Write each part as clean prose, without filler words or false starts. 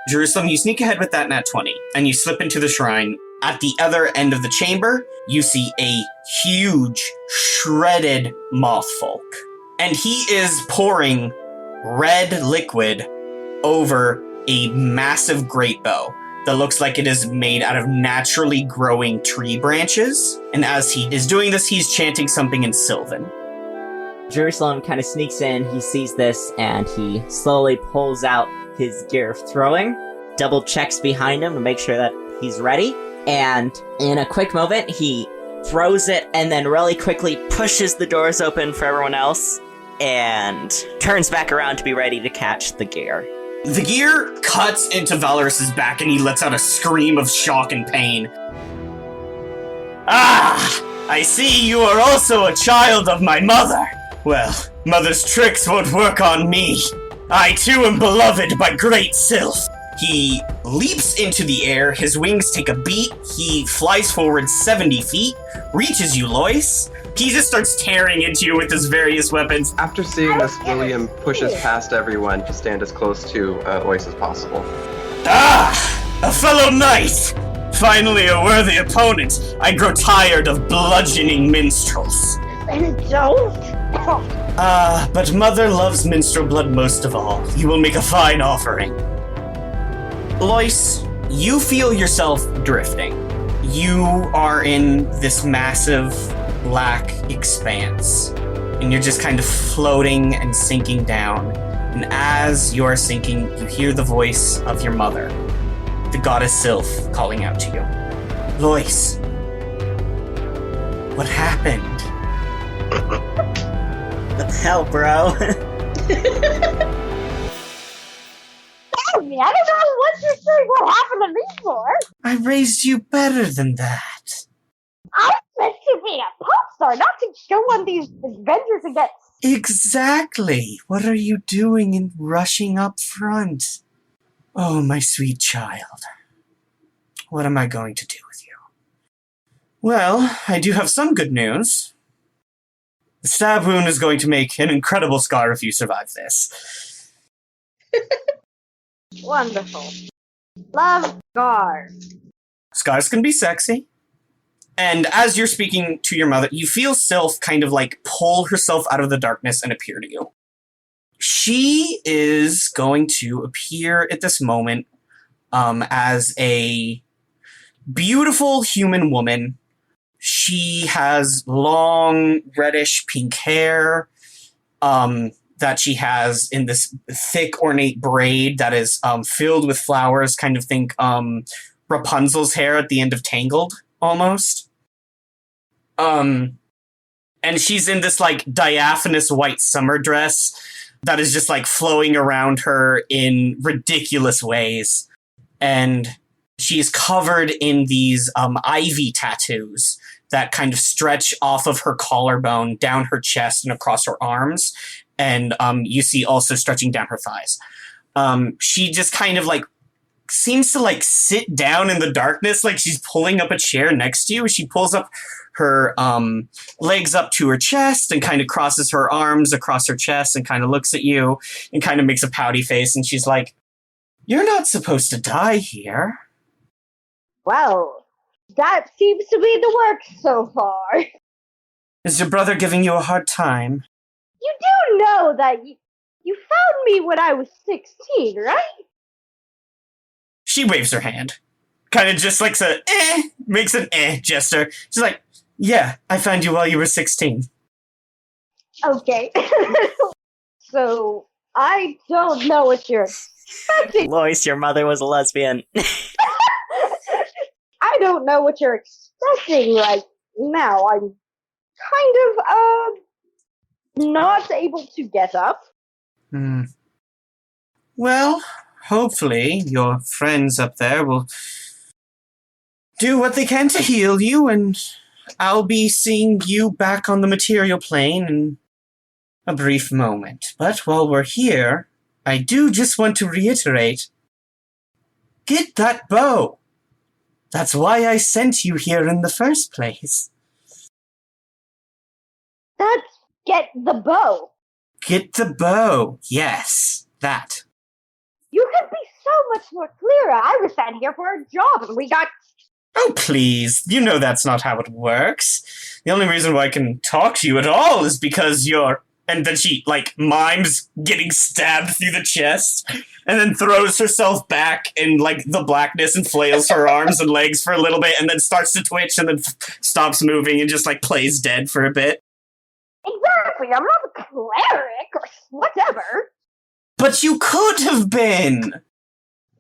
Jerusalem, you sneak ahead with that nat 20, and you slip into the shrine. At the other end of the chamber, you see a huge, shredded mothfolk. And he is pouring red liquid over a massive great bow that looks like it is made out of naturally growing tree branches. And as he is doing this, he's chanting something in Sylvan. Jerusalem kind of sneaks in, he sees this, and he slowly pulls out his gear of throwing, double checks behind him to make sure that he's ready, and in a quick moment, he throws it and then really quickly pushes the doors open for everyone else, and turns back around to be ready to catch the gear. The gear cuts into Valorous' back and he lets out a scream of shock and pain. Ah! I see you are also a child of my mother. Well, mother's tricks won't work on me. I too am beloved by great Sylph. He leaps into the air, his wings take a beat, he flies forward 70 feet, reaches you, Lois. He just starts tearing into you with his various weapons. After seeing this, William pushes past everyone to stand as close to Lois as possible. Ah! A fellow knight! Finally a worthy opponent. I grow tired of bludgeoning minstrels. And don't. But mother loves minstrel blood most of all. You will make a fine offering. Lois, you feel yourself drifting. You are in this massive black expanse, and you're just kind of floating and sinking down. And as you're sinking, you hear the voice of your mother, the goddess Sylph, calling out to you. Lois, what happened? What the hell, bro? Tell me, I don't know what you're saying. What happened to me for? I raised you better than that. I was meant to be a pop star, not to go on these adventures and get. Exactly. What are you doing in rushing up front? Oh, my sweet child. What am I going to do with you? Well, I do have some good news. The stab wound is going to make an incredible scar if you survive this. Wonderful. Love scars. Scars can be sexy. And as you're speaking to your mother, you feel Sylph kind of like pull herself out of the darkness and appear to you. She is going to appear at this moment as a beautiful human woman. She has long reddish pink hair that she has in this thick ornate braid that is filled with flowers, kind of think Rapunzel's hair at the end of Tangled, almost. And she's in this like diaphanous white summer dress that is just like flowing around her in ridiculous ways. And she's covered in these ivy tattoos that kind of stretch off of her collarbone, down her chest, and across her arms. And you see also stretching down her thighs. She just kind of like seems to like sit down in the darkness, like she's pulling up a chair next to you. She pulls up her legs up to her chest and kind of crosses her arms across her chest and kind of looks at you and kind of makes a pouty face. And she's like, "You're not supposed to die here." Well, that seems to be the work so far. Is your brother giving you a hard time? You do know that you found me when I was 16, right? She waves her hand. Kind of just like makes an gesture. She's like, "Yeah, I found you while you were 16. Okay. So, I don't know what you're expecting. Lois, your mother was a lesbian. I don't know what you're expecting right now. I'm kind of, not able to get up. Well, hopefully your friends up there will do what they can to heal you, and I'll be seeing you back on the material plane in a brief moment. But while we're here, I do just want to reiterate, get that bow. That's why I sent you here in the first place. That's get the bow. Get the bow. Yes, that. You can would be so much more clearer. I was sent here for a job, and we got... Oh, please. You know that's not how it works. The only reason why I can talk to you at all is because you're... And then she, mimes getting stabbed through the chest, and then throws herself back in, the blackness and flails her arms and legs for a little bit, and then starts to twitch, and then stops moving and just, plays dead for a bit. Exactly, I'm not a cleric or whatever. But you could have been!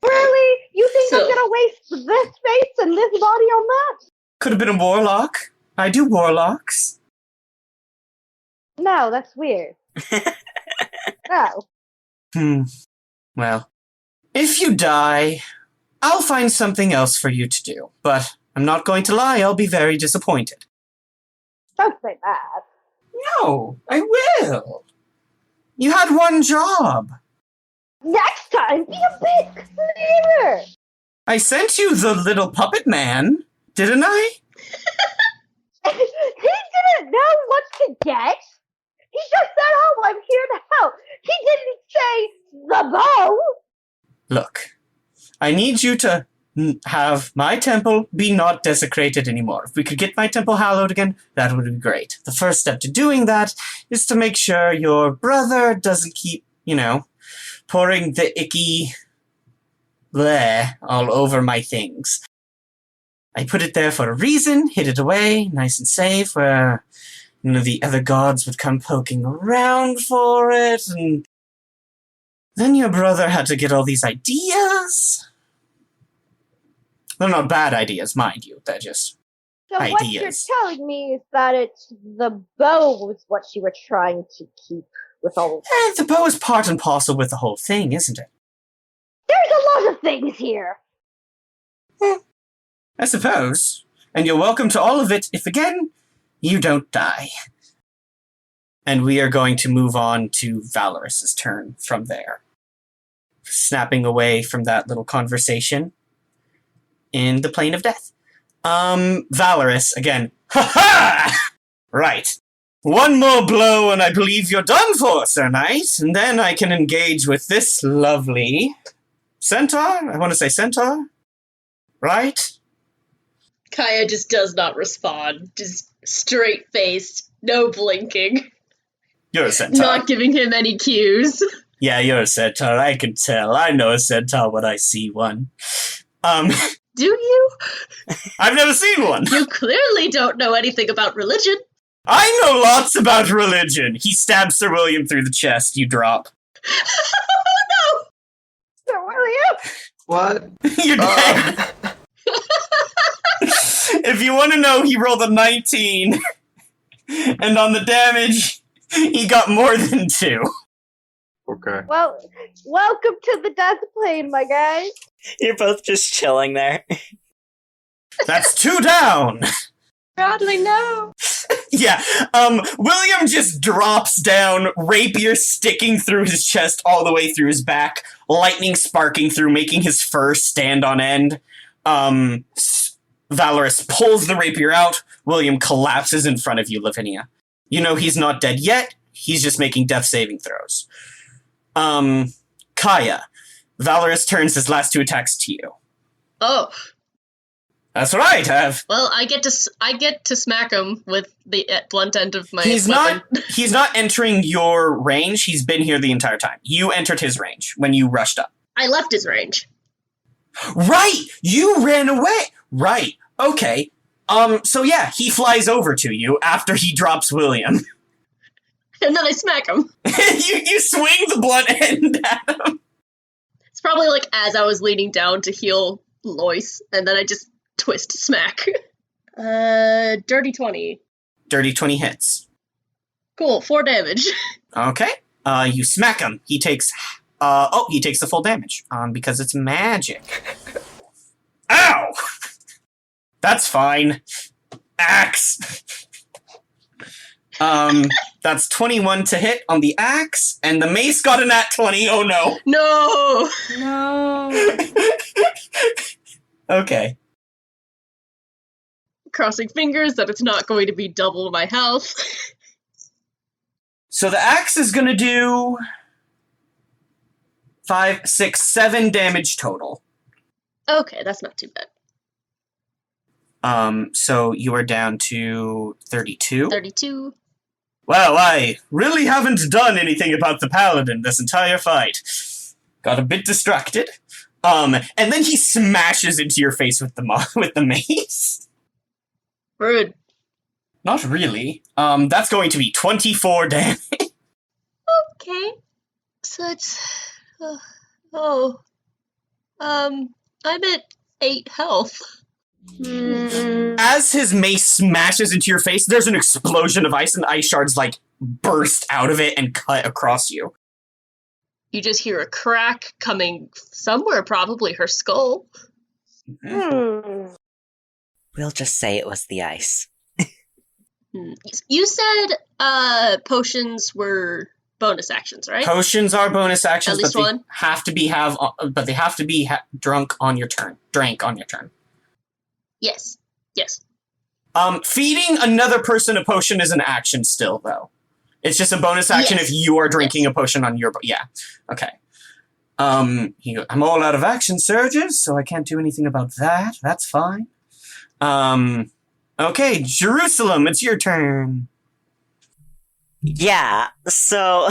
Really? You think I'm gonna waste this space and this body on that? Could have been a warlock. I do warlocks. No, that's weird. No. Well, if you die, I'll find something else for you to do. But I'm not going to lie, I'll be very disappointed. Don't say that. No, I will. You had one job. Next time, be a bit clearer. I sent you the little puppet man, didn't I? He didn't know what to get. He just said, "Oh, I'm here to help." He didn't say the bow. Look, I need you to have my temple be not desecrated anymore. If we could get my temple hallowed again, that would be great. The first step to doing that is to make sure your brother doesn't keep, pouring the icky bleh all over my things. I put it there for a reason, hid it away, nice and safe, where the other gods would come poking around for it, and then your brother had to get all these ideas. They're not bad ideas, mind you. They're just So ideas. what you're telling me is that it's the bow was what you were trying to keep with all of that. The bow is part and parcel with the whole thing, isn't it? There's a lot of things here. I suppose. And you're welcome to all of it if, again, you don't die. And we are going to move on to Valorous' turn from there. Snapping away from that little conversation in the plane of death. Valorous, again. Ha-ha! Right. One more blow and I believe you're done for, Sir Knight. And then I can engage with this lovely centaur. I want to say centaur. Right? Kaya just does not respond. Just straight-faced, no blinking. You're a centaur. Not giving him any cues. Yeah, you're a centaur. I can tell. I know a centaur when I see one. Do you? I've never seen one. You clearly don't know anything about religion. I know lots about religion. He stabs Sir William through the chest. You drop. Oh Sir William? What? You're dead. If you want to know, he rolled a 19. And on the damage, he got more than 2. Okay. Well, welcome to the death plane, my guys. You're both just chilling there. That's 2 down. Bradley, no. Yeah, William just drops down, rapier sticking through his chest all the way through his back, lightning sparking through, making his fur stand on end. Valorous pulls the rapier out. William collapses in front of you, Lavinia. You know he's not dead yet. He's just making death saving throws. Kaya. Valorous turns his last 2 attacks to you. Oh, That's right. well, I get to smack him with the blunt end of my He's weapon. he's not entering your range. He's been here the entire time. You entered his range when you rushed up. I left his range. Right! You ran away! Right. Okay. So yeah, he flies over to you after he drops William. And then I smack him. you swing the blunt end at him. It's probably as I was leaning down to heal Lois, and then I just twist smack. Dirty 20. Dirty 20 hits. Cool, 4 damage. Okay. You smack him. He takes he takes the full damage. Because it's magic. Ow! That's fine. Axe. That's 21 to hit on the axe, and the mace got a nat 20. Oh no. No! No. Okay. Crossing fingers that it's not going to be double my health. So the axe is gonna do 5, 6, 7 damage total. Okay, that's not too bad. So you are down to 32. 32. Well, I really haven't done anything about the paladin this entire fight. Got a bit distracted. And then he smashes into your face with the mace. Rude. Not really. That's going to be 24 damage. Okay. So it's... I'm at 8 health. As his mace smashes into your face, there's an explosion of ice, and ice shards, burst out of it and cut across you. You just hear a crack coming somewhere, probably her skull. Hmm. We'll just say it was the ice. You said potions were bonus actions, right? Potions are bonus actions, At least but they one? have to be drunk on your turn. Drank on your turn. Yes. Feeding another person a potion is an action still, though. It's just a bonus action Yes. if you are drinking a potion on your... Yeah. Okay. I'm all out of action surges, so I can't do anything about that. That's fine. Okay, Jerusalem, it's your turn. Yeah, so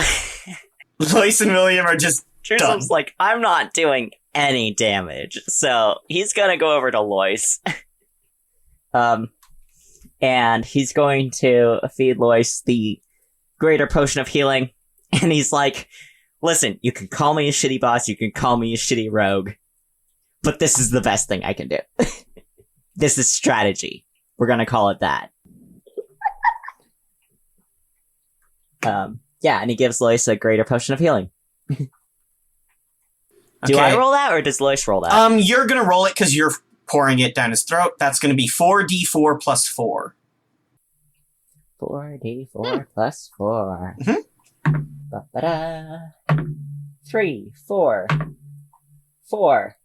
Lois and William are just Jerusalem's done. like, I'm not doing any damage, so he's gonna go over to Lois. And he's going to feed Lois the greater potion of healing, and he's like, listen, you can call me a shitty boss, you can call me a shitty rogue, but this is the best thing I can do. This is strategy. We're gonna call it that. Yeah, and he gives Lois a greater potion of healing. Do I roll that, or does Lois roll that? You're gonna roll it because you're pouring it down his throat. That's gonna be 4d4 plus 4. 4d4 plus 4. Mhm. Ba-ba-da. 3, 4. 4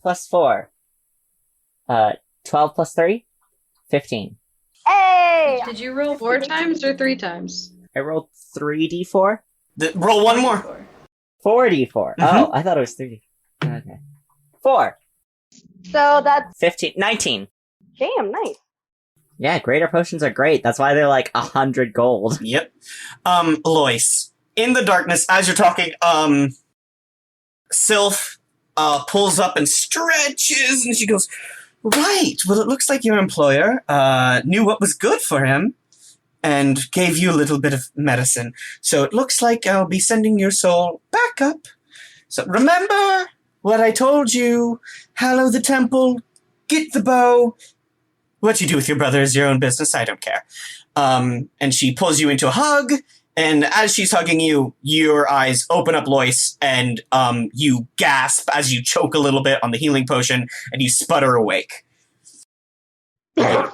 plus 4. 12 plus 3? 15. Hey! Did you roll 4 times or 3 times? I rolled 3d4? Roll one more. 4d4. Oh, I thought it was 3d. Okay. 4. So that's 15. 19. damn nice. Yeah, greater potions are great. That's why they're like 100 gold. Yep. Lois, in the darkness, as you're talking, Sylph pulls up and stretches, and she goes, right, well, it looks like your employer knew what was good for him and gave you a little bit of medicine. So it looks like I'll be sending your soul back up. So remember what I told you. Hallow the temple, get the bow. What you do with your brother is your own business. I don't care. And she pulls you into a hug, and as she's hugging you, your eyes open up, Lois, and you gasp as you choke a little bit on the healing potion, and you sputter awake. Ugh.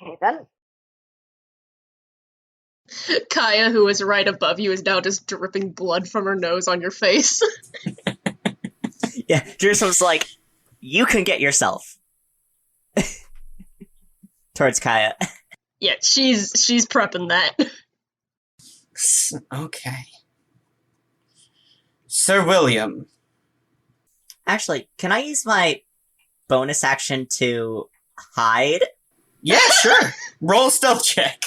Okay then. Kaya, who was right above you, is now just dripping blood from her nose on your face. Yeah, Jerusalem's like, you can get yourself. Towards Kaya. Yeah, she's prepping that. Okay. Sir William. Actually, can I use my bonus action to hide? Yeah, sure. Roll a stealth check.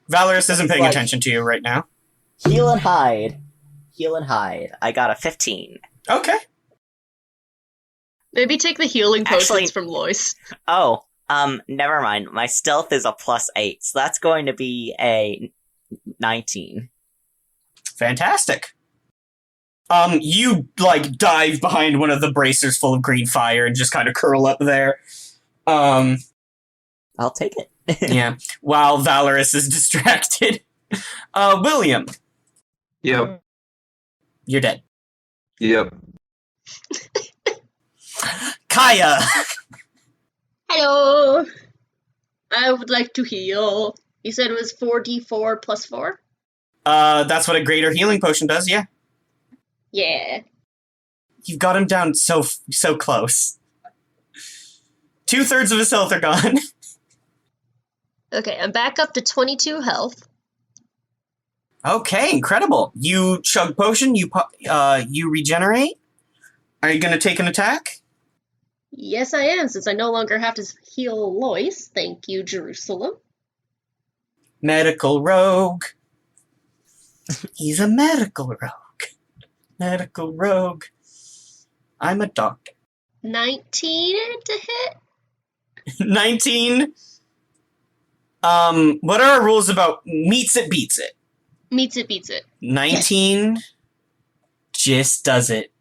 Valorous isn't paying Like- attention to you right now. Heal and hide. Heal and hide. I got a 15. Okay. Maybe take the healing potions Actually- from Lois. Oh, never mind. My stealth is a +8, so that's going to be a 19. Fantastic. You, dive behind one of the bracers full of green fire and just kind of curl up there. I'll take it. Yeah. While Valorous is distracted. William, Yep. you're dead. Yep. Kaya! Hello! I would like to heal. You said it was 4d4 plus 4? That's what a greater healing potion does, yeah. Yeah. You've got him down so close. 2/3 of his health are gone. Okay, I'm back up to 22 health. Okay, incredible. You chug potion, you regenerate. Are you going to take an attack? Yes, I am, since I no longer have to heal Lois. Thank you, Jerusalem. Medical rogue. He's a medical rogue. Medical rogue. I'm a doctor. 19 to hit? 19. What are our rules about meets it, beats it? Meets it, beats it. 19 just does it.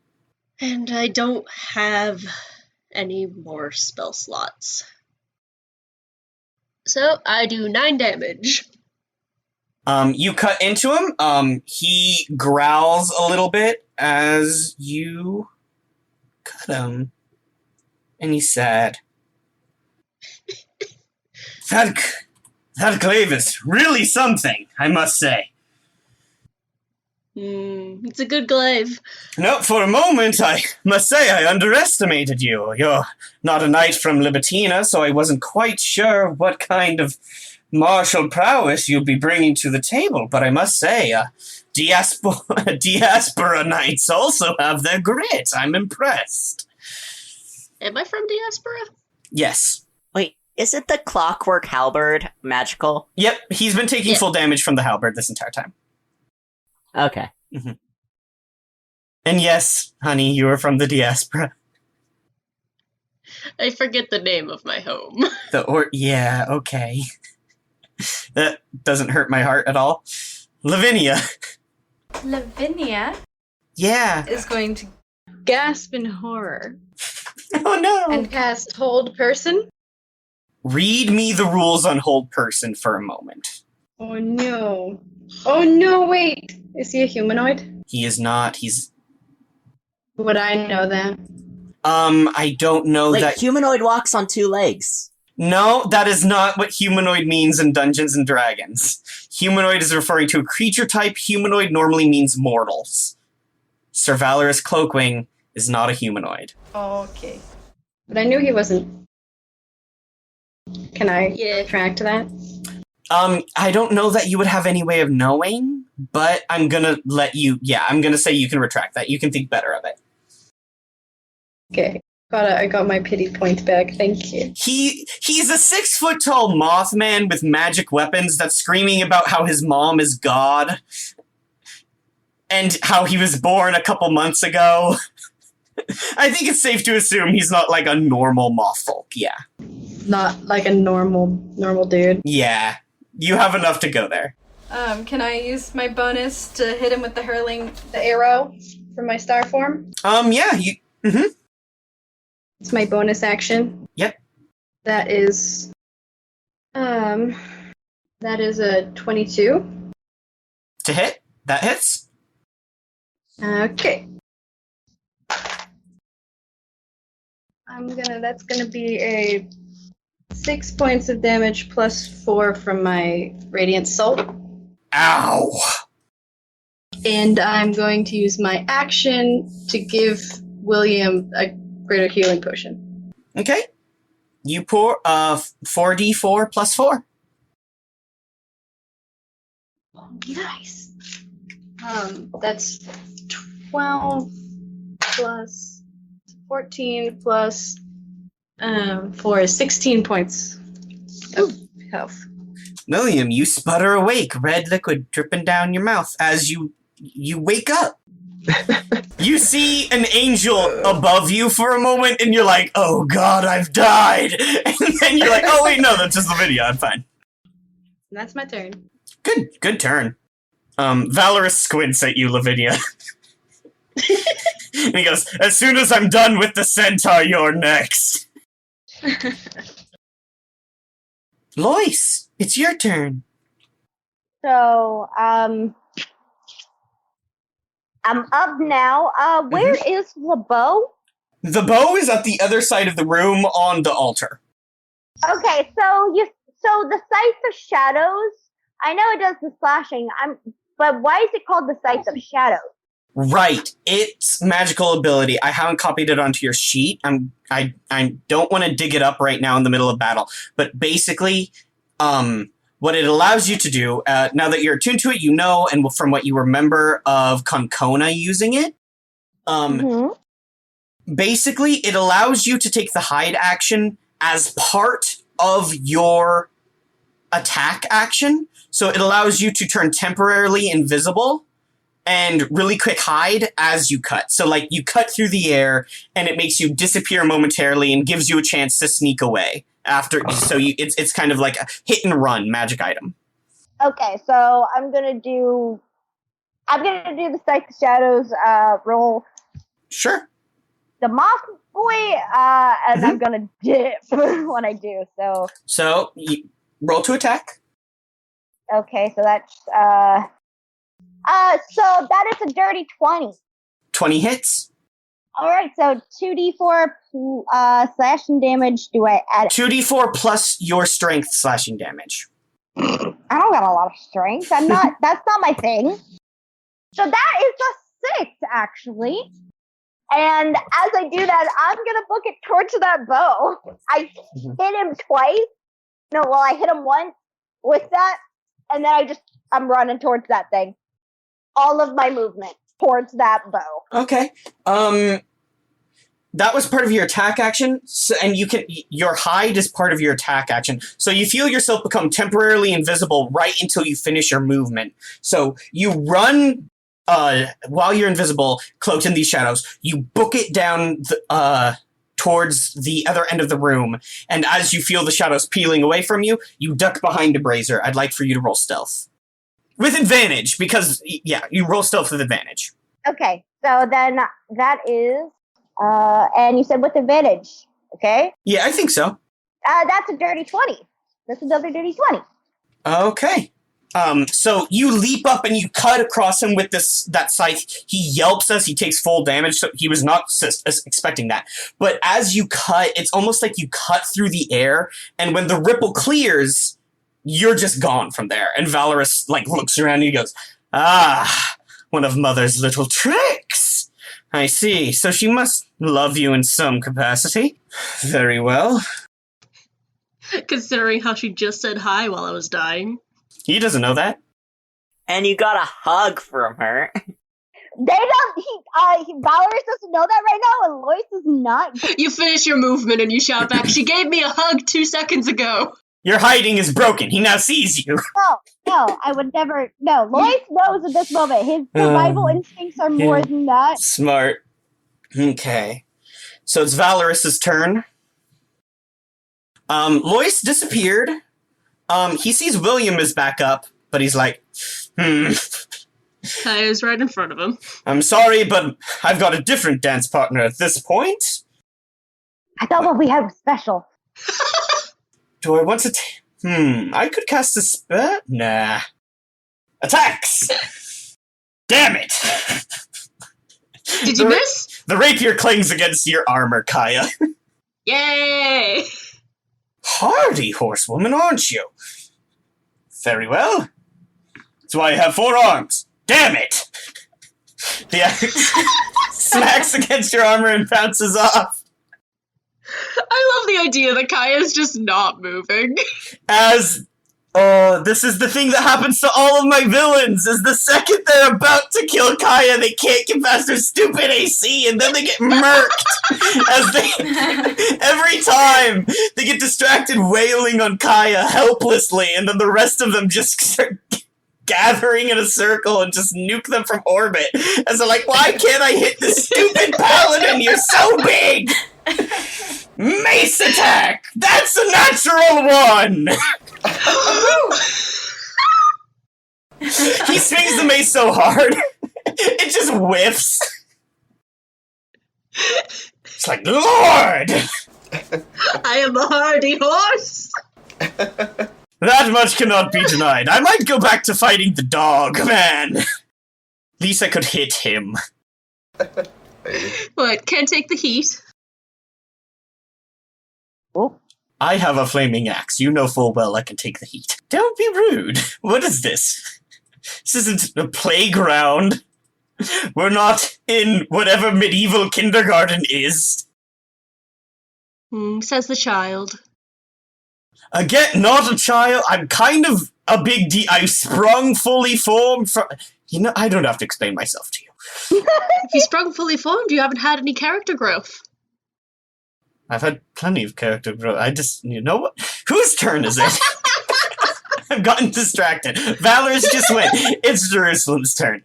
And I don't have any more spell slots. So I do 9 damage. You cut into him. He growls a little bit as you cut him. And he's sad. That glaive is really something, I must say. It's a good glaive. No, for a moment, I must say I underestimated you. You're not a knight from Libitina, so I wasn't quite sure what kind of martial prowess you'd be bringing to the table, but I must say, diaspora knights also have their grit. I'm impressed. Am I from Diaspora? Yes. Wait, isn't the clockwork halberd magical? Yep, he's been taking Yeah. full damage from the halberd this entire time. Okay. And yes, honey, you are from the diaspora. I forget the name of my home. Yeah, okay. That doesn't hurt my heart at all. Lavinia. Lavinia Yeah. is going to gasp in horror Oh no. and cast Hold Person. Read me the rules on hold person for a moment. Oh no. Oh no, wait. Is he a humanoid? He is not. He's. Would I know that? I don't know Like, that. humanoid walks on 2 legs. No, that is not what humanoid means in Dungeons and Dragons. Humanoid is referring to a creature type. Humanoid normally means mortals. Sir Valorous Cloakwing is not a humanoid. Okay. But I knew he wasn't. Can I retract that? I don't know that you would have any way of knowing, but I'm gonna let you. Yeah, I'm gonna say you can retract that. You can think better of it. Okay. I got my pity point back. Thank you. He's a 6-foot-tall Mothman with magic weapons that's screaming about how his mom is God and how he was born a couple months ago. I think it's safe to assume he's not like a normal moth folk. Yeah. Not like a normal dude. Yeah. You have enough to go there. Can I use my bonus to hit him with the arrow from my star form? Yeah, It's my bonus action. Yep. That is a 22. To hit. That hits. Okay. That's gonna be a 6 points of damage plus 4 from my Radiant Soul. Ow! And I'm going to use my action to give William a greater healing potion. Okay. You pour 4d4 plus 4. Nice. That's 12 plus 14 plus 4 is 16 points of health. William, you sputter awake, red liquid dripping down your mouth as you wake up. You see an angel above you for a moment, and you're like, oh god, I've died. And then you're like, oh wait, no, that's just the video, I'm fine. That's my turn. Good turn. Valorous squints at you, Lavinia. And he goes, as soon as I'm done with the centaur, you're next. Lois, it's your turn. So, I'm up now. Where is the bow? The bow is at the other side of the room on the altar. Okay, so the Sights of Shadows. I know it does the slashing. But why is it called the Sights of Shadows? Right, it's magical ability. I haven't copied it onto your sheet. I don't want to dig it up right now in the middle of battle. But basically, what it allows you to do, now that you're attuned to it, you know, and from what you remember of Concona using it, basically it allows you to take the hide action as part of your attack action. So it allows you to turn temporarily invisible and really quick hide as you cut. So like you cut through the air and it makes you disappear momentarily and gives you a chance to sneak away after. So it's kind of like a hit and run magic item. Okay, so I'm gonna do the Strike the Shadows roll. Sure. The Moth Boy, and I'm gonna dip when I do. So you roll to attack. Okay, so that's so that is a dirty 20. 20 hits. All right, so 2d4 slashing damage. Do I add 2d4 plus your strength slashing damage. I don't got a lot of strength. That's not my thing. So that is a 6, actually. And as I do that, I'm gonna book it towards that bow. I hit him twice. No, well, I hit him once with that, and then I'm running towards that thing. All of my movement towards that bow. Okay. That was part of your attack action, and your hide is part of your attack action. So you feel yourself become temporarily invisible right until you finish your movement. So you run while you're invisible, cloaked in these shadows. You book it down towards the other end of the room, and as you feel the shadows peeling away from you, you duck behind a brazier. I'd like for you to roll stealth. With advantage, because, you roll stealth with advantage. Okay, so then that is, and you said with advantage, okay? Yeah, I think so. That's a dirty 20. That's another dirty 20. Okay. So you leap up and you cut across him with that scythe. He yelps as he takes full damage, so he was not expecting that. But as you cut, it's almost like you cut through the air, and when the ripple clears, you're just gone from there. And Valorous, looks around and he goes, one of Mother's little tricks. I see. So she must love you in some capacity. Very well. Considering how she just said hi while I was dying. He doesn't know that. And you got a hug from her. Valorous doesn't know that right now, and Lois does not. You finish your movement and you shout back, she gave me a hug 2 seconds ago. Your hiding is broken. He now sees you. No, I would never. No, Lois knows at this moment. His survival instincts are more than that. Smart. Okay. So it's Valorous's turn. Lois disappeared. He sees William is back up, but he's like, Kaya's right in front of him. I'm sorry, but I've got a different dance partner at this point. I thought what we had was special. Do I want to I could cast a spell? Nah. Attacks! Damn it! Did you miss? The rapier clings against your armor, Kaya. Yay! Hardy horsewoman, aren't you? Very well. That's why I have 4 arms. Damn it! The axe smacks against your armor and bounces off. I love the idea that Kaya's just not moving. This is the thing that happens to all of my villains, is the second they're about to kill Kaya, they can't get past their stupid AC, and then they get murked. Every time, they get distracted wailing on Kaya helplessly, and then the rest of them just start gathering in a circle and just nuke them from orbit. As they're like, why can't I hit this stupid paladin? You're so big! Mace attack! That's a natural one! He swings the mace so hard, it just whiffs. It's like, Lord! I am a hardy horse! That much cannot be denied. I might go back to fighting the dog, man. At least I could hit him. What, can't take the heat? Oh. I have a flaming axe. You know full well I can take the heat. Don't be rude. What is this? This isn't a playground. We're not in whatever medieval kindergarten is. Says the child. Again, not a child. I'm kind of a big I sprung fully formed from... I don't have to explain myself to you. If you sprung fully formed, you haven't had any character growth. I've had plenty of character growth. What? Whose turn is it? I've gotten distracted. Valorous just went. It's Jerusalem's turn.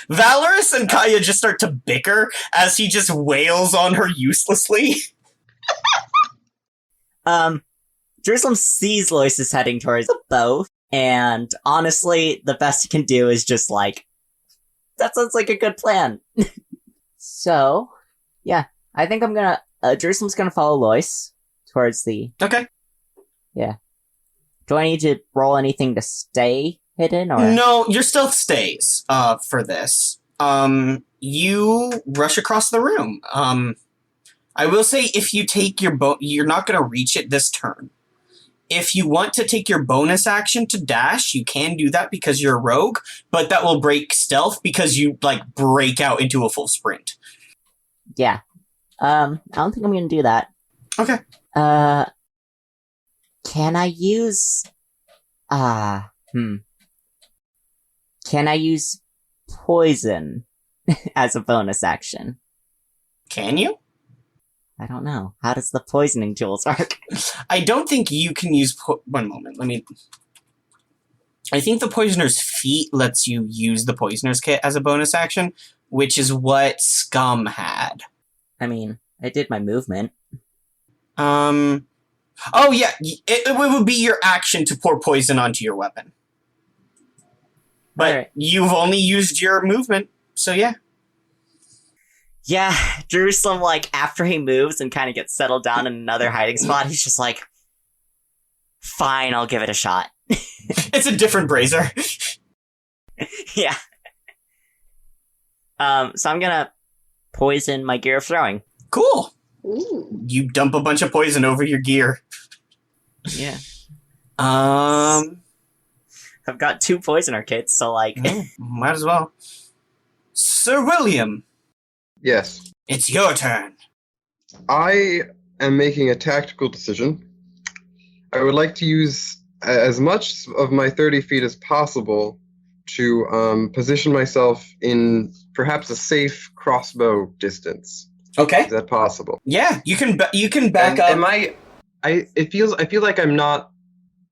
Valorous and Kaya just start to bicker as he just wails on her uselessly. Jerusalem sees Lois is heading towards the bow, and honestly, the best he can do is just that sounds like a good plan. So, yeah, I think I'm gonna, Jerusalem's gonna follow Lois towards the... Okay. Yeah. Do I need to roll anything to stay hidden, or...? No, your stealth stays, for this. You rush across the room. I will say, if you take your you're not gonna reach it this turn. If you want to take your bonus action to dash, you can do that because you're a rogue, but that will break stealth because you, break out into a full sprint. Yeah. I don't think I'm gonna do that. Okay. Can I use... Can I use poison as a bonus action? Can you? I don't know. How does the poisoning tools work? I don't think you can use... One moment, I think the Poisoner's Feat lets you use the Poisoner's Kit as a bonus action, which is what Scum had. I mean, I did my movement. Oh yeah, it would be your action to pour poison onto your weapon. But You've only used your movement, so yeah. Yeah, Jerusalem, after he moves and kind of gets settled down in another hiding spot, he's just fine, I'll give it a shot. It's a different brazier. Yeah. So I'm gonna poison my gear of throwing. Cool. Ooh. You dump a bunch of poison over your gear. Yeah. I've I've got 2 poisoner kits, so might as well. Sir William. Yes. It's your turn. I am making a tactical decision. I would like to use as much of my 30 feet as possible to position myself in perhaps a safe crossbow distance. Okay. Is that possible? Yeah, you can back up. I feel like I'm not.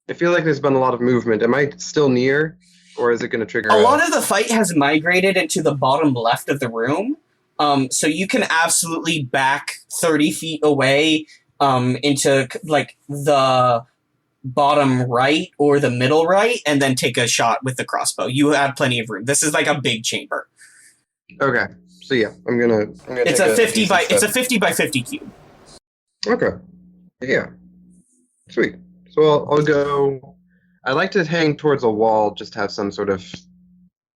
I feel like there's been a lot of movement. Am I still near, or is it going to trigger? A lot of the fight has migrated into the bottom left of the room. So you can absolutely back 30 feet away into the bottom right or the middle right, and then take a shot with the crossbow. You have plenty of room. This is a big chamber. Okay, so yeah, I'm gonna It's a 50 by 50 cube. Okay, yeah, sweet. So I'll go. I like to hang towards a wall, just have some sort of.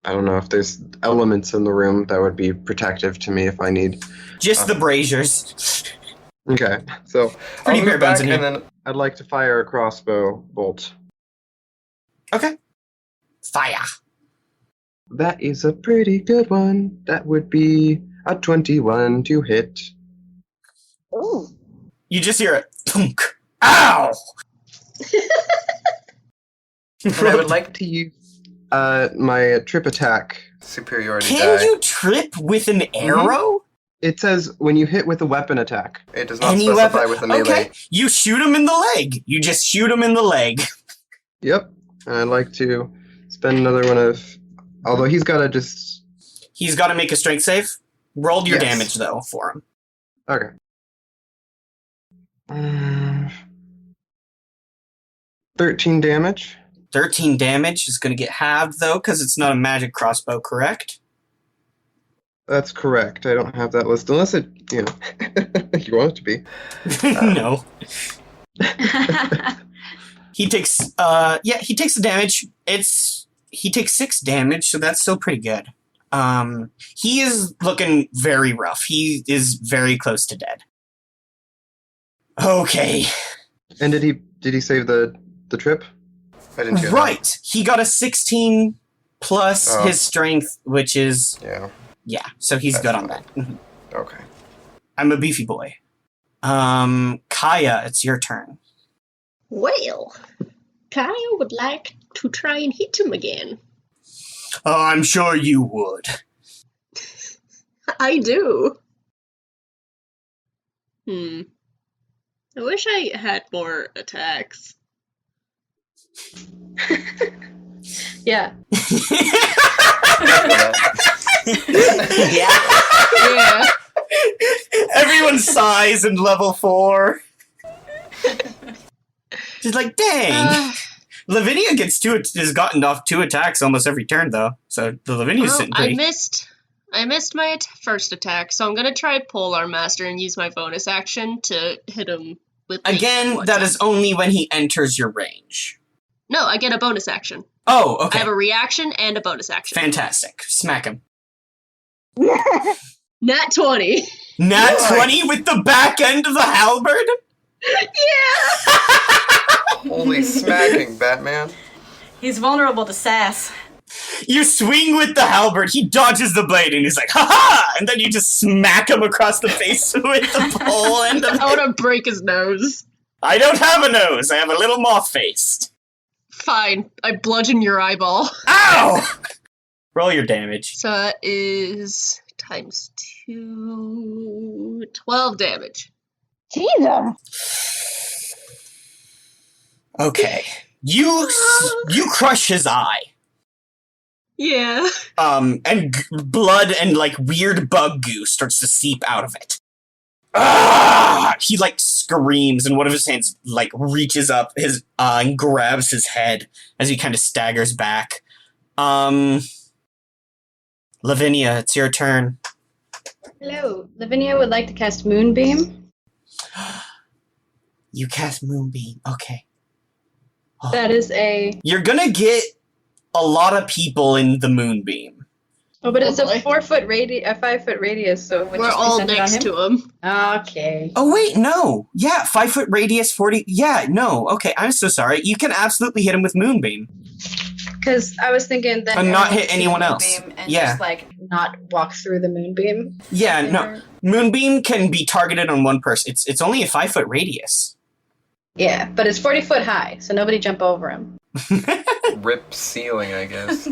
I don't know if there's elements in the room that would be protective to me if I need. Just the braziers. Okay, so Pretty I'll bare move bones back, in here. and then I'd like to fire a crossbow bolt. Okay. Fire. That is a pretty good one. That would be a 21 to hit. Ooh. You just hear it. Thunk. Ow! And I would like to use my trip attack superiority die. Can you trip with an arrow? It says when you hit with a weapon attack. It does not Any specify weapon? with a melee. Okay, you shoot him in the leg. You just shoot him in the leg. Yep. And I'd like to spend another one of... Although he's got to just... He's got to make a strength save. Roll your Yes. damage, though, for him. Okay. 13 damage. 13 damage is going to get halved, though, because it's not a magic crossbow, correct? That's correct. I don't have that list. Unless it, you want it to be. No. He takes, he takes the damage. He takes 6 damage, so that's still pretty good. He is looking very rough. He is very close to dead. Okay. And did he save the trip? I didn't get Right. He got a 16 plus his strength, which is... that. Yeah, so he's good on that. Mhm. Okay. I'm a beefy boy. Kaya, it's your turn. Well, Kyle would like to try and hit him again. Oh, I'm sure you would. I do. I wish I had more attacks. Yeah. Yeah. Yeah. Everyone sighs in level 4. She's like, dang. Lavinia has gotten off 2 attacks almost every turn, though. So the Lavinia's Well, sitting pretty. I missed my first attack, so I'm gonna try Polearm Master and use my bonus action to hit him with the Again, that is only when he enters your range. No, I get a bonus action. Oh, I okay. have a reaction and a bonus action. Fantastic. Smack him. Nat 20. Nat Nice. 20 with the back end of the halberd? Yeah! Holy smacking, Batman. He's vulnerable to sass. You swing with the halberd, he dodges the blade, and he's like, ha-ha! And then you just smack him across the face with the pole end of I want to break his nose. I don't have a nose, I have a little moth face. Fine, I bludgeon your eyeball. Ow! Roll your damage. So that is times 2, 12 damage. Jesus. Okay. You crush his eye. Yeah. And blood and, like, weird bug goo starts to seep out of it. Ah! He, like, screams, and one of his hands, like, reaches up and grabs his head as he kind of staggers back. Lavinia, it's your turn. Hello. Lavinia would like to cast Moonbeam. You cast Moonbeam. Okay. Oh. That is a... You're gonna get a lot of people in the Moonbeam. Oh, but it's Oh, boy. a 4-foot radius, a 5-foot radius, so it would We're just be all centered on next him? to him. Okay. Oh, wait, no. Yeah, 5-foot radius, 40... Yeah, no. Okay, I'm so sorry. You can absolutely hit him with Moonbeam. Because I was thinking that... And not everyone hit would see anyone the else. Moonbeam and Yeah. just, like, not walk through the Moonbeam. Yeah, no. Moonbeam can be targeted on one person. It's only a 5-foot radius. Yeah, but it's 40 foot high, so nobody jump over him. Rip ceiling, I guess.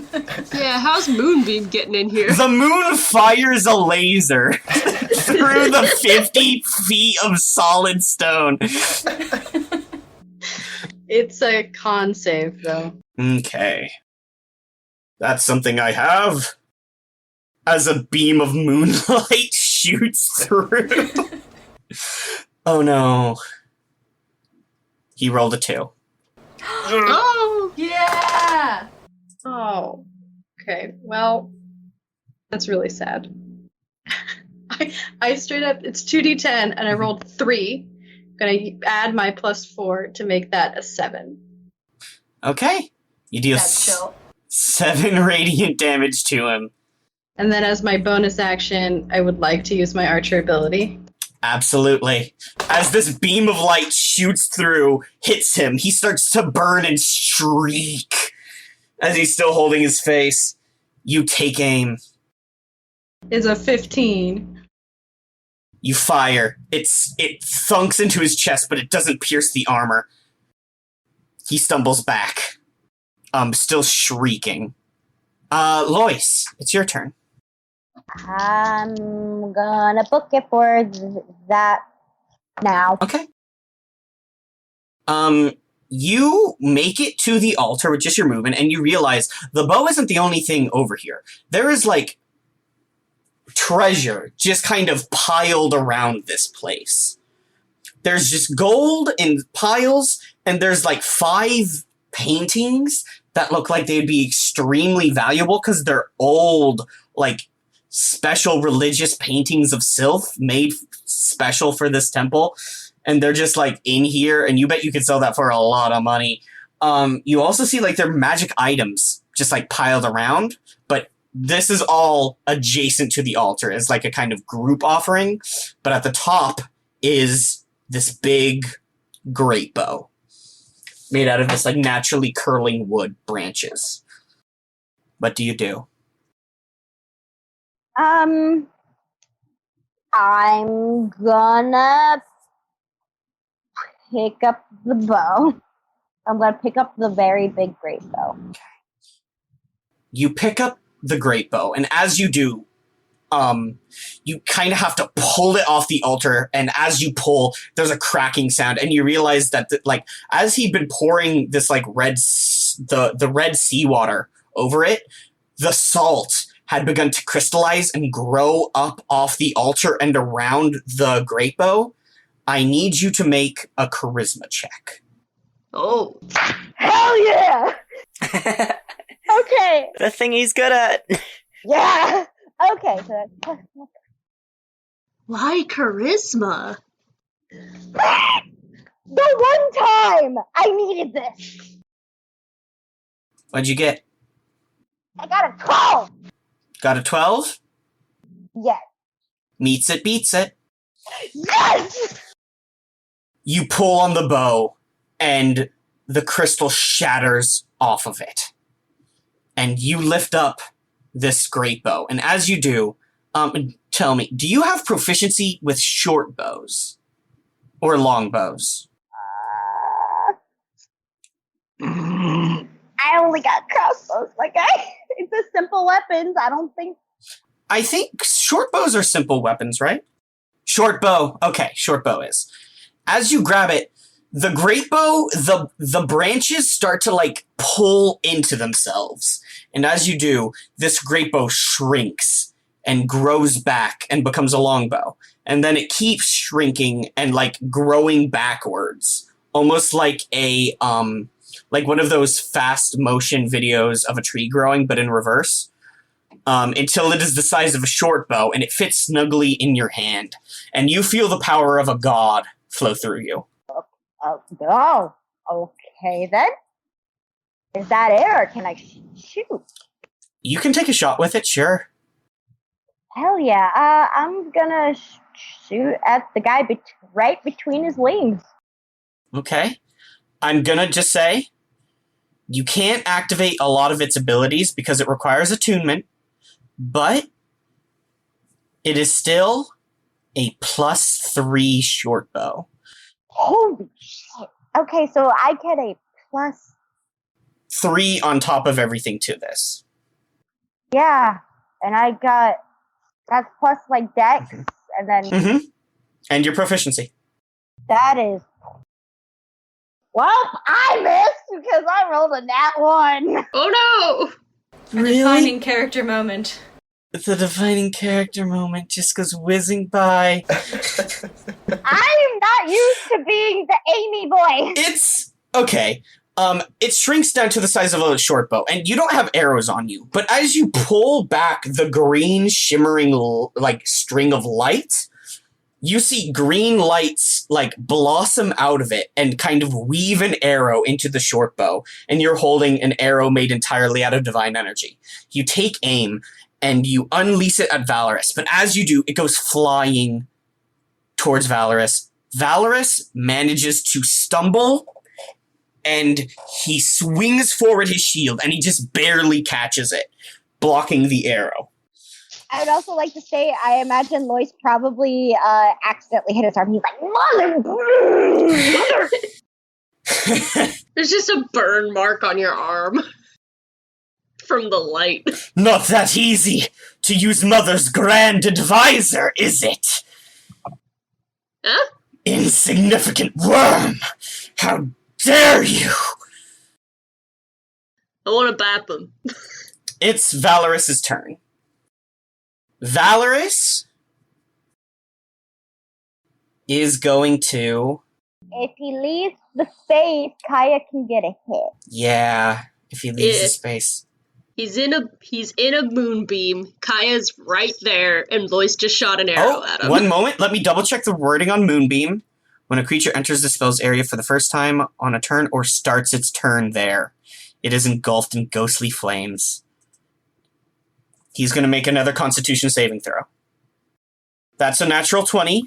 Yeah, how's Moonbeam getting in here? The moon fires a laser through the 50 feet of solid stone. It's a con save, though. Okay. That's something I have. As a beam of moonlight shoots through. Oh no. He rolled a 2. Oh! Yeah! Oh. Okay, well, that's really sad. I straight up, it's 2d10, and I rolled 3. I'm gonna add my +4 to make that a 7. Okay. You deal That's chill. 7 radiant damage to him. And then as my bonus action, I would like to use my archer ability. Absolutely. As this beam of light shoots through, hits him, he starts to burn and shriek. As he's still holding his face, you take aim. Is a 15. You fire. It thunks into his chest, but it doesn't pierce the armor. He stumbles back. Still shrieking. Lois, it's your turn. I'm gonna book it for that now. Okay. You make it to the altar with just your movement, and you realize the bow isn't the only thing over here. There is, like, treasure just kind of piled around this place. There's just gold in piles, and there's, like, 5 paintings that look like they'd be extremely valuable because they're old, like, special religious paintings of Sylph made special for this temple. And they're just, like, in here, and you bet you could sell that for a lot of money. You also see, like, their magic items just, like, piled around, but this is all adjacent to the altar as, like, a kind of group offering. But at the top is this big great bow made out of this, like, naturally curling wood branches. What do you do? I'm gonna pick up the bow. I'm gonna pick up the very big great bow. You pick up the great bow, and as you do, you kind of have to pull it off the altar, and as you pull, there's a cracking sound, and you realize that, as he'd been pouring this, the red seawater over it, the salt had begun to crystallize and grow up off the altar and around the great bow. I need you to make a charisma check. Oh. Hell yeah! Okay. The thing he's good at. Yeah. Okay, so that's Why charisma? the one time I needed this. What'd you get? I got a 12. Got a 12? Yes. Meets it, beats it. Yes! You pull on the bow, and the crystal shatters off of it. And you lift up this great bow. And as you do, tell me, do you have proficiency with short bows? Or long bows? I only got crossbows. It's a simple weapons. I think short bows are simple weapons, right? Short bow. Okay, short bow is. As you grab it, the great bow, the branches start to pull into themselves. And as you do, this great bow shrinks and grows back and becomes a long bow. And then it keeps shrinking and growing backwards. Almost like a one of those fast motion videos of a tree growing, but in reverse. Until it is the size of a short bow and it fits snugly in your hand. And you feel the power of a god flow through you. Oh, okay then. Is that it, or can I shoot? You can take a shot with it, sure. Hell yeah. I'm gonna shoot at the guy right between his wings. Okay. I'm gonna just say, you can't activate a lot of its abilities because it requires attunement, but it is still a +3 short bow. Holy shit. Okay, so I get a +3 on top of everything to this. Yeah, and that's plus dex, and then Mm-hmm. And your proficiency. that is. Well, I missed because I rolled a nat 1. Oh no! A defining character moment. The defining character moment just goes whizzing by. I am not used to being the Amy boy. It's okay. It shrinks down to the size of a short bow, and you don't have arrows on you. But as you pull back the green, shimmering string of light, you see green lights blossom out of it and kind of weave an arrow into the short bow. And you're holding an arrow made entirely out of divine energy. You take aim and you unleash it at Valorous. But as you do, it goes flying towards Valorous. Valorous manages to stumble, and he swings forward his shield, and he just barely catches it, blocking the arrow. I would also like to say, I imagine Lois probably accidentally hit his arm. He's like, mother! There's just a burn mark on your arm. From the light. Not that easy to use Mother's Grand Advisor, is it? Huh? Insignificant worm! How dare you! I want to bap him. It's Valorous' turn. Valorous is going to... If he leaves the space, Kaya can get a hit. Yeah, if he leaves the Yeah. space. He's in a moonbeam. Kaya's right there, and Lois just shot an arrow at him. One moment. Let me double check the wording on Moonbeam. When a creature enters the spell's area for the first time on a turn or starts its turn there, it is engulfed in ghostly flames. He's going to make another Constitution saving throw. That's a natural 20,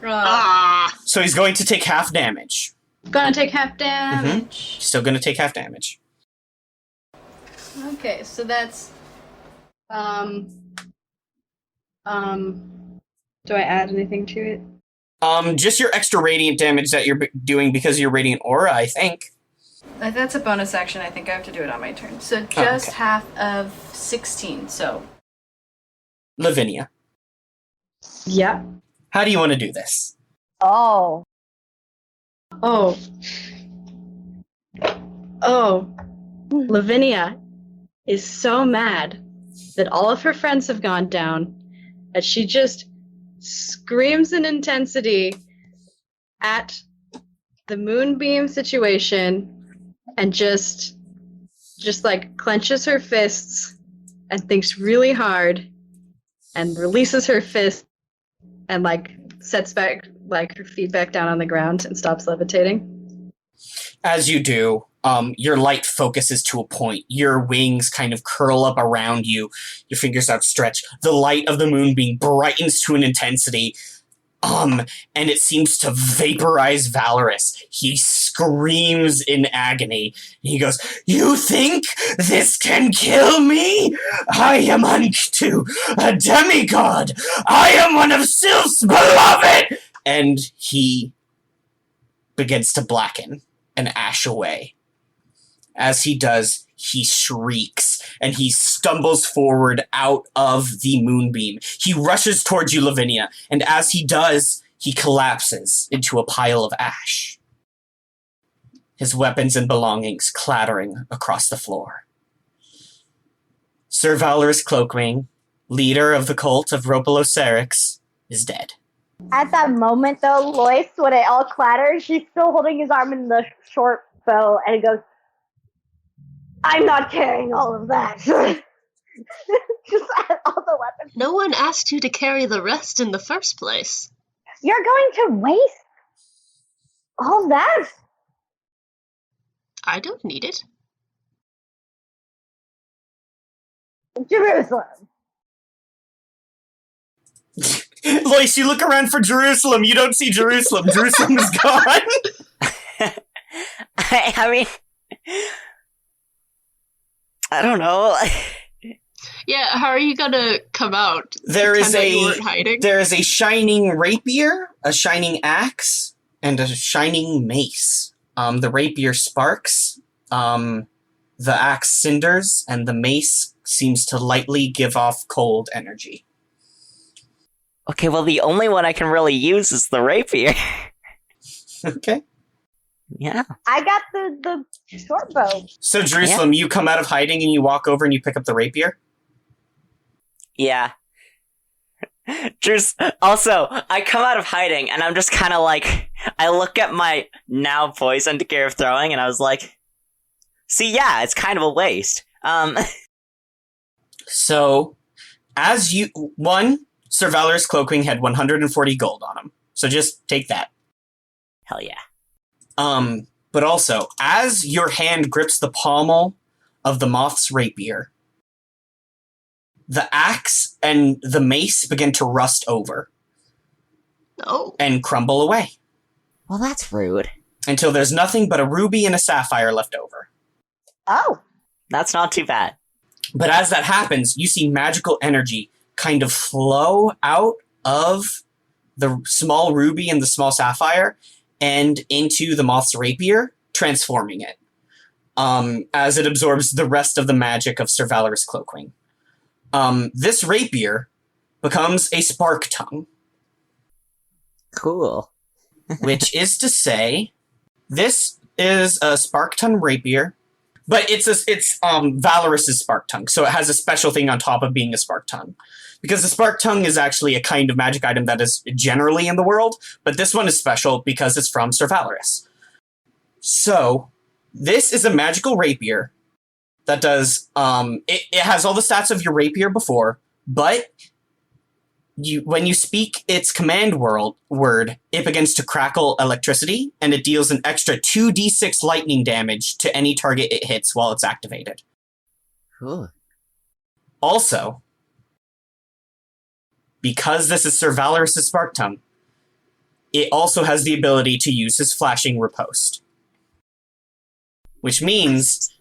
Ah! so he's going to take half damage. Gonna take half damage. Still going to take half damage. Okay, so that's do I add anything to it? Just your extra radiant damage that you're doing because of your radiant aura, I think. That's a bonus action. I think I have to do it on my turn. So just okay. half of 16, so... Lavinia, Yeah. how do you want to do this? Oh. Oh. Oh. Lavinia is so mad that all of her friends have gone down that she just screams in intensity at the moonbeam situation and just like clenches her fists and thinks really hard and releases her fist and like sets back like her feet back down on the ground and stops levitating. As you do, your light focuses to a point. Your wings kind of curl up around you. Your fingers outstretched. The light of the moonbeam brightens to an intensity. And it seems to vaporize Valorous. He screams in agony. He goes, "You think this can kill me? I am unto a demigod. I am one of Sylph's beloved!" And he begins to blacken and ash away. As he does, he shrieks, and he stumbles forward out of the moonbeam. He rushes towards you, Lavinia, and as he does, he collapses into a pile of ash. His weapons and belongings clattering across the floor. Sir Valorous Cloakwing, leader of the cult of Ropelocerix, is dead. At that moment, though, Lois, when it all clatters, she's still holding his arm in the short bow, and it goes, "I'm not carrying all of that." Just all the weapons. No one asked you to carry the rest in the first place. You're going to waste all that? I don't need it. Jerusalem. Lois, you look around for Jerusalem. You don't see Jerusalem. Jerusalem is gone. I mean, I don't know. Yeah, how are you gonna come out? There is Pretend that you weren't hiding? There is a shining rapier, a shining axe, and a shining mace. The rapier sparks, the axe cinders, and the mace seems to lightly give off cold energy. Okay, well, the only one I can really use is the rapier. Okay. Yeah. I got the short bow. So, Jerusalem, you come out of hiding and you walk over and you pick up the rapier? Yeah. Also, I come out of hiding and I'm just kind of like, I look at my now poisoned gear of throwing and I was like, see, yeah, it's kind of a waste. So, as you... Sir Valorous Cloakwing had 140 gold on him. So just take that. Hell yeah. But also, as your hand grips the pommel of the moth's rapier, the axe and the mace begin to rust over. Oh. And crumble away. Well, that's rude. Until there's nothing but a ruby and a sapphire left over. Oh. That's not too bad. But as that happens, you see magical energy kind of flow out of the small ruby and the small sapphire and into the moth's rapier, transforming it, as it absorbs the rest of the magic of Sir Valorous Cloakwing. This rapier becomes a spark tongue. Cool. Which is to say, this is a spark tongue rapier, but it's Valorous's spark tongue, so it has a special thing on top of being a spark tongue. Because the spark tongue is actually a kind of magic item that is generally in the world, but this one is special because it's from Sir Valorous. So, this is a magical rapier that does, it has all the stats of your rapier before, but when you speak its command word, it begins to crackle electricity, and it deals an extra 2d6 lightning damage to any target it hits while it's activated. Cool. Also, because this is Sir Valorous' Spark Tongue, it also has the ability to use his flashing riposte. Which means...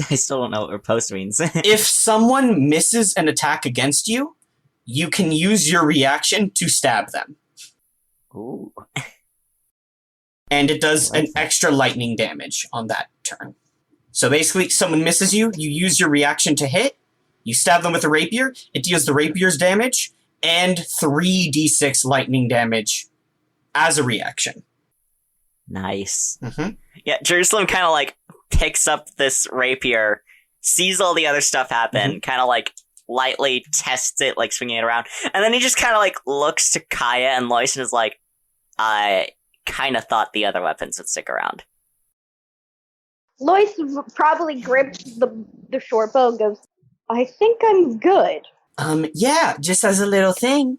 I still don't know what riposte means. if someone misses an attack against you, you can use your reaction to stab them. Ooh. And it does an What's that? extra lightning damage on that turn. So basically, someone misses you, you use your reaction to hit, you stab them with a rapier, it deals the rapier's damage, and 3d6 lightning damage as a reaction. Nice. Mm-hmm. Yeah, Jerusalem kind of like picks up this rapier, sees all the other stuff happen, kind of like lightly tests it, like swinging it around, and then he just kind of like looks to Kaya and Lois and is like, I kind of thought the other weapons would stick around. Lois probably grips the short bow and goes, I think I'm good. Yeah, just as a little thing,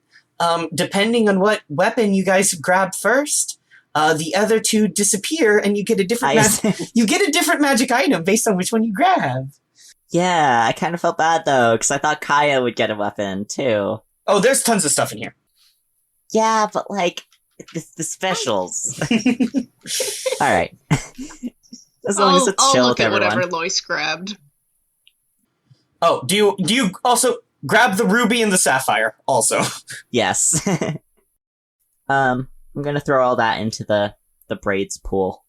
depending on what weapon you guys grab first, the other two disappear and you get a different you get a different magic item based on which one you grab. Yeah, I kind of felt bad though, because I thought Kaya would get a weapon too. Oh, there's tons of stuff in here. Yeah, but like, the specials. Alright. As long as it's I'll chill look with at everyone. whatever Lois grabbed. Oh, do you also grab the ruby and the sapphire also? Yes. I'm gonna throw all that into the braids pool.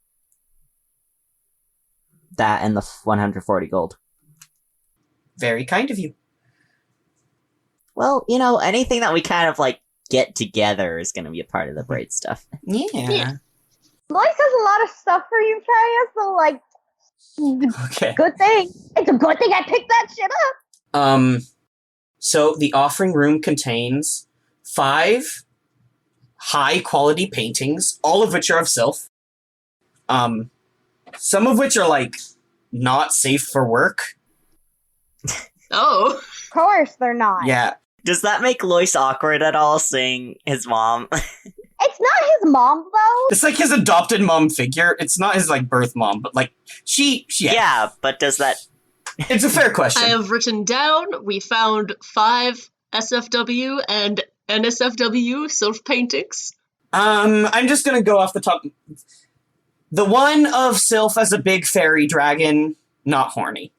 That and the 140 gold. Very kind of you. Well, you know, anything that we kind of like get together is gonna be a part of the braid stuff. Yeah. Lois has a lot of stuff for you, Kaya, so, like, Okay. good thing. It's a good thing I picked that shit up. So the offering room contains 5 high-quality paintings, all of which are of Sylph. Some of which are, like, not safe for work. Oh. Of course they're not. Yeah. Does that make Lois awkward at all, seeing his mom? It's not his mom, though. It's like his adopted mom figure. It's not his, like, birth mom, but, like, she Yeah, but does that... It's a fair question. I have written down, we found 5 SFW and NSFW Sylph paintings. I'm just gonna go off the top. The one of Sylph as a big fairy dragon, not horny.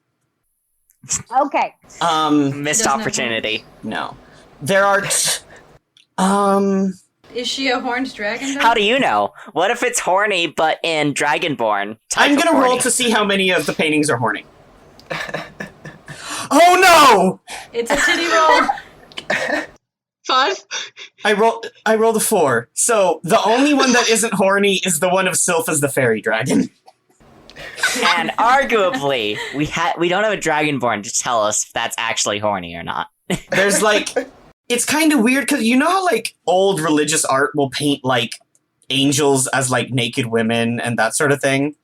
Okay. Missed Doesn't have opportunity. No. There are Is she a horned dragon? Though? How do you know? What if it's horny, but in Dragonborn? type I'm of gonna roll horny? to see how many of the paintings are horny. Oh no! It's a titty roll. 5? I rolled a 4. So the only one that isn't horny is the one of Sylph as the fairy dragon. And arguably, we don't have a Dragonborn to tell us if that's actually horny or not. There's like, it's kind of weird because you know how like old religious art will paint like angels as like naked women and that sort of thing?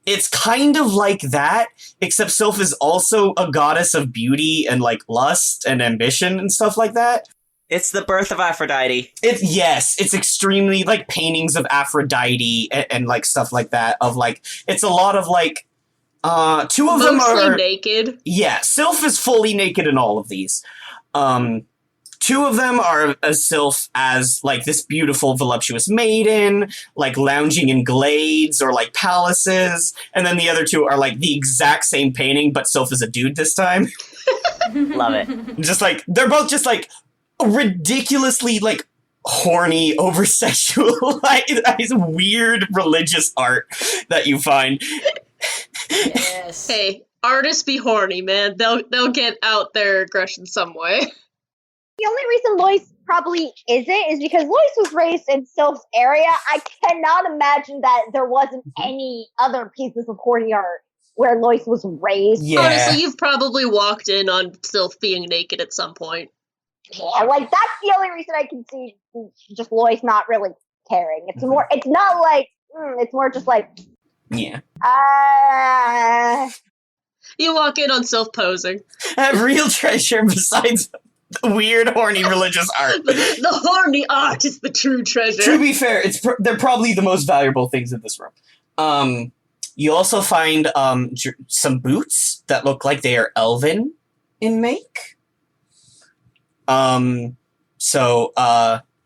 It's kind of like that, except Sylph is also a goddess of beauty and like lust and ambition and stuff like that. It's the birth of Aphrodite. It's extremely like paintings of Aphrodite and like stuff like that. Of like, it's a lot of like, 2 of them Mostly are naked. Yeah, Sylph is fully naked in all of these. 2 of them are a Sylph as like this beautiful, voluptuous maiden, like lounging in glades or like palaces, and then the other 2 are like the exact same painting, but Sylph is a dude this time. Love it. Just like they're both just like ridiculously like horny, over sexualized, weird religious art that you find. Yes. Hey, artists be horny, man. They'll get out their aggression some way. The only reason Lois probably isn't is because Lois was raised in Sylph's area. I cannot imagine that there wasn't any other pieces of horny art where Lois was raised. Yeah. Honestly, you've probably walked in on Sylph being naked at some point. Yeah, like that's the only reason I can see just Lois not really caring. It's more. It's not like. It's more just like. Yeah. You walk in on Sylph posing. A real treasure besides the weird, horny religious art. The horny art is the true treasure. To be fair, they're probably the most valuable things in this room. You also find some boots that look like they are elven in make.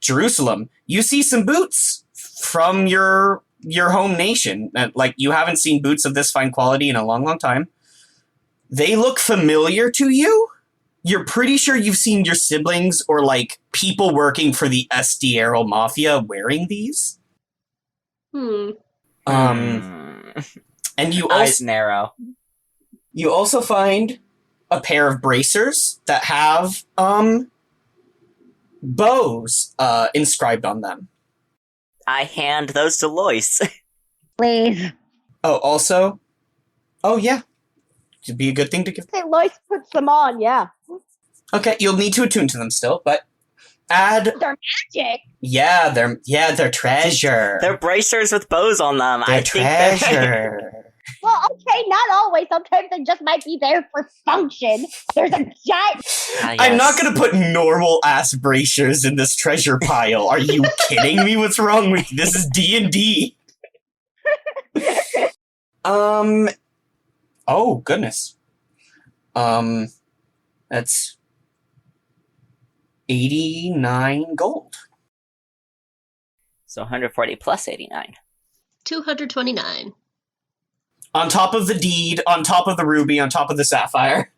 Jerusalem, you see some boots from your home nation. Like, you haven't seen boots of this fine quality in a long, long time. They look familiar to you. you're pretty sure you've seen your siblings or, like, people working for the Estiero Mafia wearing these. And you Eyes also, narrow. you also find a pair of bracers that have, bows, inscribed on them. I hand those to Lois. Please. Oh, also, oh yeah, it'd be a good thing to give. Say Lois puts them on, yeah. Okay, you'll need to attune to them still, but add. They're magic. Yeah, they're treasure. They're bracers with bows on them. They're I think they're... treasure. Well, okay, not always. Sometimes they just might be there for function. There's a giant. I'm not gonna put normal ass bracers in this treasure pile. Are you kidding me? What's wrong with you? This is D&D. Oh goodness. That's 89 gold. So 140 plus 89. 229. On top of the deed, on top of the ruby, on top of the sapphire,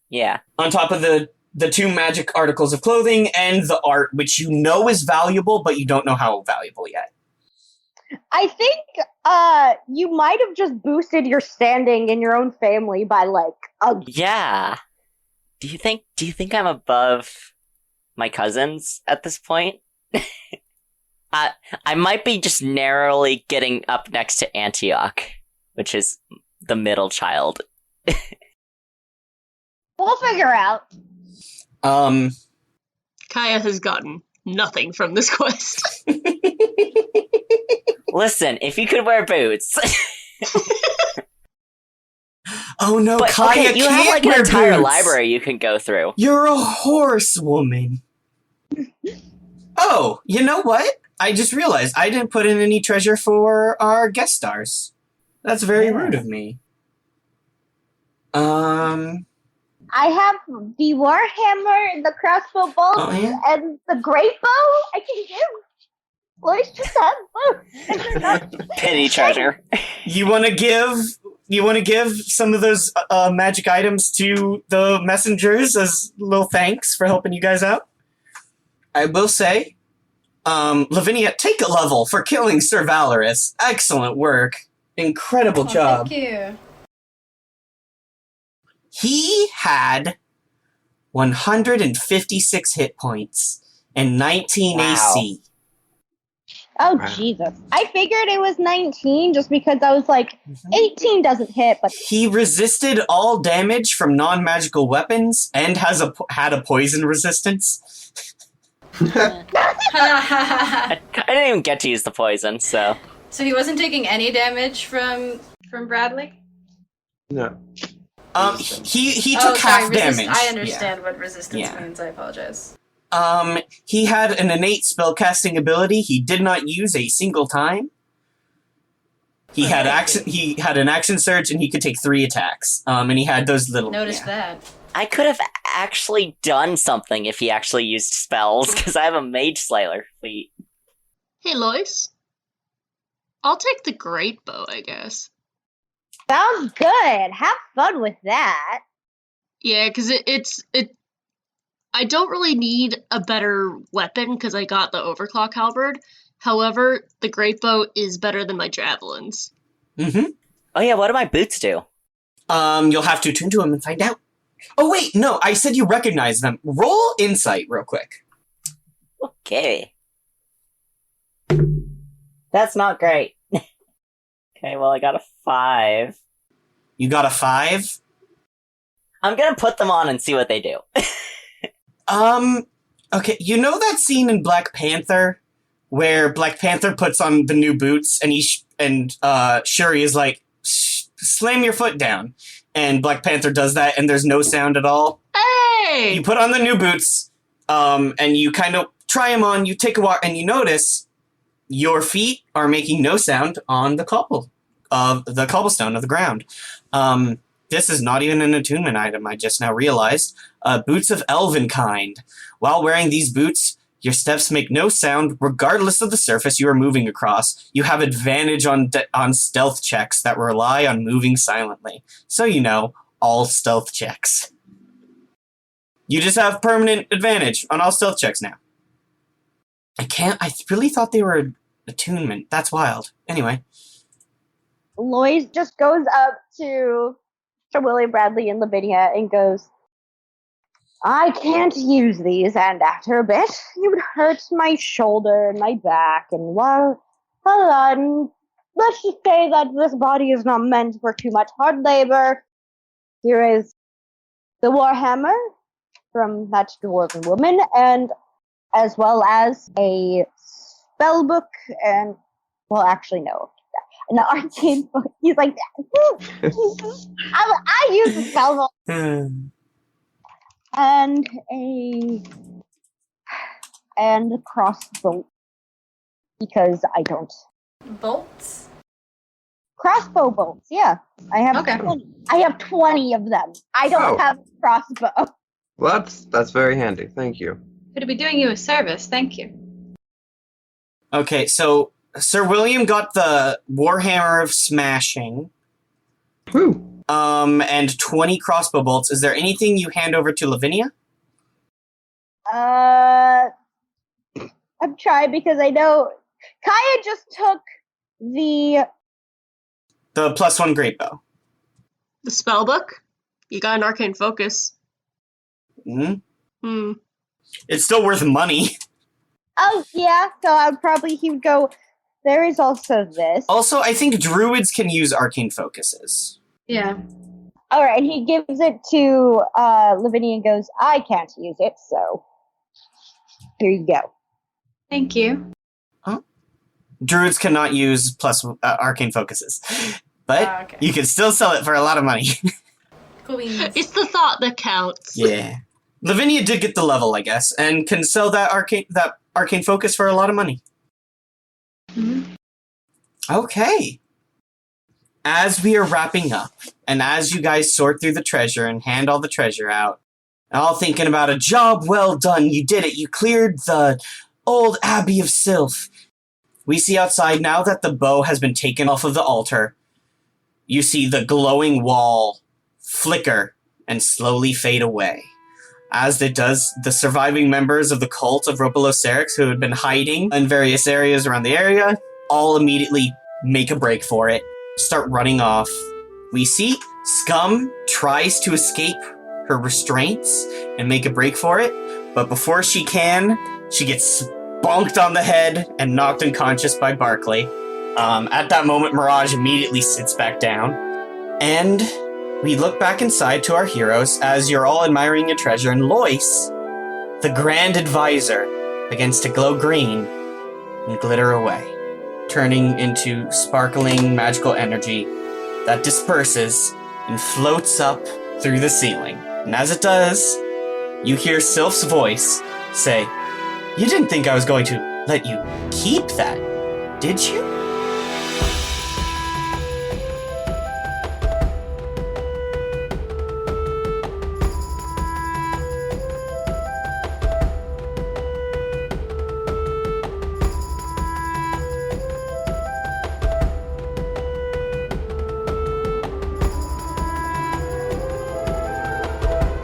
Yeah. on top of the 2 magic articles of clothing, and the art, which you know is valuable, but you don't know how valuable yet. I think you might have just boosted your standing in your own family by like a. Yeah. Do you think I'm above my cousins at this point? I might be just narrowly getting up next to Antioch, which is the middle child. We'll figure out. Kaya has gotten nothing from this quest. Listen, if you could wear boots. Oh no, But Kaya okay, you can't have like an wear entire boots. library you can go through. You're a horsewoman. Oh, you know what? I just realized I didn't put in any treasure for our guest stars. That's very rude of me. I have the warhammer, the crossbow bolt, Oh, yeah? and the great bow. I can give. Lois just have both. Pity treasure. You want to give some of those magic items to the messengers as little thanks for helping you guys out? I will say, Lavinia, take a level for killing Sir Valorous. Excellent work. Incredible job. Thank you. He had 156 hit points and 19 Wow. AC. Oh, Wow. Jesus. I figured it was 19 just because I was like, 18 doesn't hit, but He resisted all damage from non-magical weapons and had a poison resistance. I didn't even get to use the poison, so. So he wasn't taking any damage from Bradley? No. He took half damage. I understand what resistance Yeah. means. I apologize. He had an innate spellcasting ability he did not use a single time. He had an action surge and he could take 3 attacks. And he had those little. Noticed that. I could have actually done something if he actually used spells, because I have a Mage Slayer fleet. Hey, Lois. I'll take the great bow, I guess. sounds good. Have fun with that. Yeah, because I don't really need a better weapon because I got the overclock halberd. However, the great bow is better than my javelins. Mm-hmm. Oh yeah, what do my boots do? You'll have to attune to him and find out. Oh wait, no, I said you recognize them. Roll insight real quick. Okay. That's not great. Okay, well I got a 5. You got a 5? I'm gonna put them on and see what they do. Okay, you know that scene in Black Panther where Black Panther puts on the new boots and Shuri is like, slam your foot down. And Black Panther does that and there's no sound at all. Hey! You put on the new boots, and you kind of try them on, you take a walk, and you notice your feet are making no sound on the cobblestone of the ground. This is not even an attunement item, I just now realized. Boots of elven kind. While wearing these boots, your steps make no sound regardless of the surface you are moving across. You have advantage on stealth checks that rely on moving silently. So you know, all stealth checks. You just have permanent advantage on all stealth checks now. I really thought they were attunement. That's wild. Anyway. Lois just goes up to Willie, Bradley, and Lavinia and goes, I can't use these, and after a bit, you would hurt my shoulder and my back, and well, hold on. Let's just say that this body is not meant for too much hard labor. Here is the Warhammer from that dwarven woman, and as well as a spell book, and, well, actually, no. An arcane book. He's like, I use the spell book. And a crossbow. Because I don't. Bolts? Crossbow bolts, yeah. I have 20. I have 20 of them. I don't have a crossbow. Well, that's very handy. Thank you. Could be doing you a service. Thank you. Okay, so Sir William got the Warhammer of Smashing. Woo. And 20 crossbow bolts. Is there anything you hand over to Lavinia? I'm trying because I know Kaya just took the +1 great bow. The spell book? You got an arcane focus. It's still worth money. Oh, yeah, so he would go, there is also this. Also, I think druids can use arcane focuses. Yeah. Alright, and he gives it to Lavinia and goes, I can't use it, so here you go. Thank you. Huh? Druids cannot use arcane focuses. But you can still sell it for a lot of money. Cool beans. It's the thought that counts. Yeah. Lavinia did get the level, I guess, and can sell that arcane focus for a lot of money. Mm-hmm. Okay. As we are wrapping up, and as you guys sort through the treasure and hand all the treasure out, all thinking about a job well done, you did it, you cleared the old Abbey of Sylph. We see outside now that the bow has been taken off of the altar. You see the glowing wall flicker and slowly fade away. As it does, the surviving members of the cult of Ropelocerix who had been hiding in various areas around the area all immediately make a break for it, start running off. We see Scum tries to escape her restraints and make a break for it, but before she can, she gets bonked on the head and knocked unconscious by Barclay. At that moment, Mirage immediately sits back down, and we look back inside to our heroes as you're all admiring your treasure, and Lois, the Grand Advisor, begins to glow green and glitter away, turning into sparkling magical energy that disperses and floats up through the ceiling. And as it does, you hear Sylph's voice say, "You didn't think I was going to let you keep that, did you?"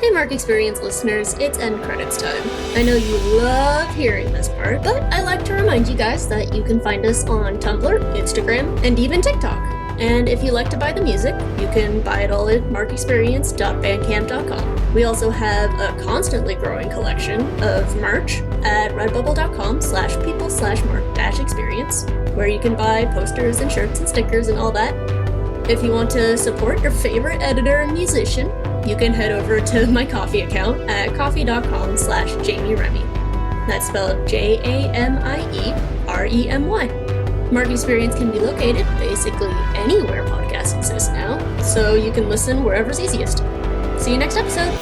Hey Mark Experience listeners, it's end credits time. I know you love hearing this part, but I like to remind you guys that you can find us on Tumblr, Instagram, and even TikTok. And if you like to buy the music, you can buy it all at markexperience.bandcamp.com. We also have a constantly growing collection of merch at redbubble.com/people/mark-experience, where you can buy posters and shirts and stickers and all that. If you want to support your favorite editor and musician, you can head over to my Ko-fi account at ko-fi.com/Jamie Remy. That's spelled JAMIEREMY. Mark Experience can be located basically anywhere podcasts exist now, so you can listen wherever's easiest. See you next episode!